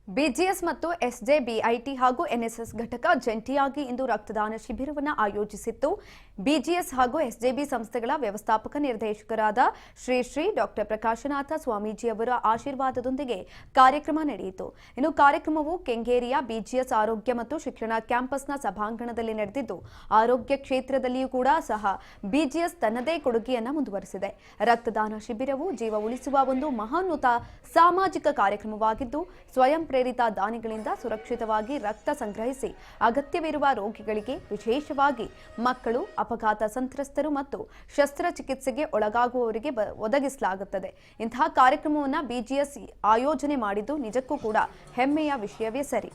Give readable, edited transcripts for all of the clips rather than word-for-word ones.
BGS ಮತ್ತು ಎಸ್ಜೆಬಿಐಟಿ ಹಾಗೂ NSS ಘಟಕ ಜಂಟಿಯಾಗಿ ಇಂದು ರಕ್ತದಾನ ಶಿಬಿರವನ್ನು ಆಯೋಜಿಸಿತ್ತು. ಬಿಜಿಎಸ್ ಹಾಗೂ ಎಸ್ಜೆಬಿ ಸಂಸ್ಥೆಗಳ ವ್ಯವಸ್ಥಾಪಕ ನಿರ್ದೇಶಕರಾದ ಶ್ರೀ ಡಾ ಪ್ರಕಾಶನಾಥ ಸ್ವಾಮೀಜಿ ಅವರ ಆಶೀರ್ವಾದದೊಂದಿಗೆ ಕಾರ್ಯಕ್ರಮ ನಡೆಯಿತು. ಇನ್ನು ಕಾರ್ಯಕ್ರಮವು ಕೆಂಗೇರಿಯ ಬಿಜಿಎಸ್ ಆರೋಗ್ಯ ಮತ್ತು ಶಿಕ್ಷಣ ಕ್ಯಾಂಪಸ್ನ ಸಭಾಂಗಣದಲ್ಲಿ ನಡೆದಿದ್ದು, ಆರೋಗ್ಯ ಕ್ಷೇತ್ರದಲ್ಲಿಯೂ ಕೂಡ ಸಹ ಬಿಜಿಎಸ್ ತನ್ನದೇ ಕೊಡುಗೆಯನ್ನು ಮುಂದುವರೆಸಿದೆ. ರಕ್ತದಾನ ಶಿಬಿರವು ಜೀವ ಉಳಿಸುವ ಒಂದು ಮಹೋನ್ನತ ಸಾಮಾಜಿಕ ಕಾರ್ಯಕ್ರಮವಾಗಿದ್ದು, ಸ್ವಯಂ ಪ್ರೇರಿತ ದಾನಿಗಳಿಂದ ಸುರಕ್ಷಿತವಾಗಿ ರಕ್ತ ಸಂಗ್ರಹಿಸಿ ಅಗತ್ಯವಿರುವ ರೋಗಿಗಳಿಗೆ, ವಿಶೇಷವಾಗಿ ಮಕ್ಕಳು, ಅಪಘಾತ ಸಂತ್ರಸ್ತರು ಮತ್ತು ಶಸ್ತ್ರಚಿಕಿತ್ಸೆಗೆ ಒಳಗಾಗುವವರಿಗೆ ಒದಗಿಸಲಾಗುತ್ತದೆ. ಇಂತಹ ಕಾರ್ಯಕ್ರಮವನ್ನು ಬಿಜಿಎಸ್ ಆಯೋಜನೆ ಮಾಡಿದ್ದು ನಿಜಕ್ಕೂ ಕೂಡ ಹೆಮ್ಮೆಯ ವಿಷಯವೇ ಸರಿ.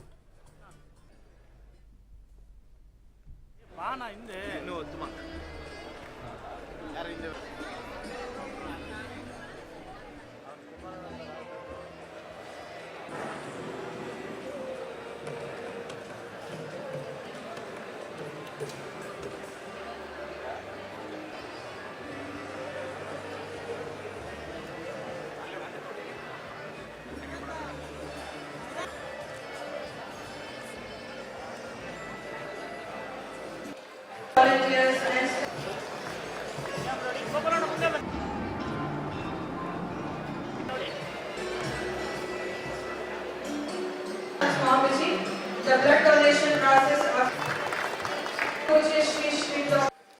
The blood donation process of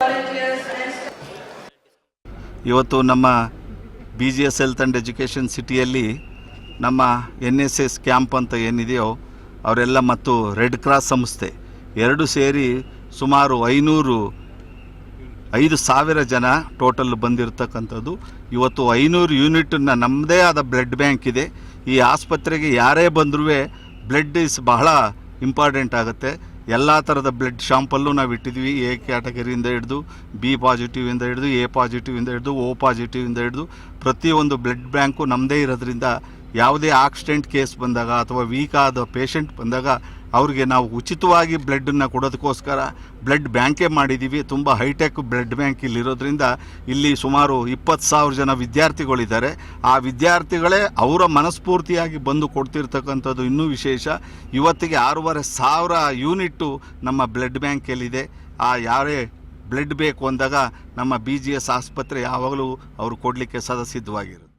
volunteers and ಇವತ್ತು ನಮ್ಮ BGS ಹೆಲ್ತ್ ಆ್ಯಂಡ್ ಎಜುಕೇಷನ್ ಸಿಟಿಯಲ್ಲಿ ನಮ್ಮ NSS ಕ್ಯಾಂಪ್ ಅಂತ ಏನಿದೆಯೋ ಅವರೆಲ್ಲ ಮತ್ತು ರೆಡ್ ಕ್ರಾಸ್ ಸಂಸ್ಥೆ ಎರಡು ಸೇರಿ ಸುಮಾರು 5,000 ಜನ ಟೋಟಲ್ ಬಂದಿರತಕ್ಕಂಥದ್ದು. ಇವತ್ತು 500 ಯೂನಿಟನ್ನು ನಮ್ಮದೇ ಆದ ಬ್ಲಡ್ ಬ್ಯಾಂಕ್ ಇದೆ. ಈ ಆಸ್ಪತ್ರೆಗೆ ಯಾರೇ ಬಂದರೂ ಬ್ಲಡ್ ಇಸ್ ಬಹಳ ಇಂಪಾರ್ಟೆಂಟ್ ಆಗುತ್ತೆ. ಎಲ್ಲ ಥರದ ಬ್ಲಡ್ ಶಾಂಪಲ್ಲು ನಾವು ಇಟ್ಟಿದ್ವಿ. ಎ ಕ್ಯಾಟಗರಿಯಿಂದ ಹಿಡಿದು ಬಿ ಪಾಸಿಟಿವಿಂದ ಹಿಡಿದು ಎ ಪಾಸಿಟಿವಿಂದ ಹಿಡಿದು ಓ ಪಾಸಿಟಿವಿಂದ ಹಿಡಿದು ಪ್ರತಿಯೊಂದು ಬ್ಲಡ್ ಬ್ಯಾಂಕು ನಮ್ಮದೇ ಇರೋದ್ರಿಂದ ಯಾವುದೇ ಆಕ್ಸಿಡೆಂಟ್ ಕೇಸ್ ಬಂದಾಗ ಅಥವಾ ವೀಕ್ ಆದ ಪೇಷಂಟ್ ಬಂದಾಗ ಅವ್ರಿಗೆ ನಾವು ಉಚಿತವಾಗಿ ಬ್ಲಡ್ಡನ್ನು ಕೊಡೋದಕ್ಕೋಸ್ಕರ ಬ್ಲಡ್ ಬ್ಯಾಂಕೇ ಮಾಡಿದ್ದೀವಿ. ತುಂಬ ಹೈಟೆಕ್ ಬ್ಲಡ್ ಬ್ಯಾಂಕ್ ಇಲ್ಲಿರೋದ್ರಿಂದ ಇಲ್ಲಿ ಸುಮಾರು 20,000 ಜನ ವಿದ್ಯಾರ್ಥಿಗಳಿದ್ದಾರೆ. ಆ ವಿದ್ಯಾರ್ಥಿಗಳೇ ಅವರ ಮನಸ್ಫೂರ್ತಿಯಾಗಿ ಬಂದು ಕೊಡ್ತಿರ್ತಕ್ಕಂಥದ್ದು ಇನ್ನೂ ವಿಶೇಷ. ಇವತ್ತಿಗೆ 6,500 ಯೂನಿಟ್ಟು ನಮ್ಮ ಬ್ಲಡ್ ಬ್ಯಾಂಕಲ್ಲಿದೆ. ಯಾರೇ ಬ್ಲಡ್ ಬೇಕು ಅಂದಾಗ ನಮ್ಮ BGS ಆಸ್ಪತ್ರೆ ಯಾವಾಗಲೂ ಅವರು ಕೊಡಲಿಕ್ಕೆ ಸಿದ್ಧವಾಗಿರುತ್ತೆ.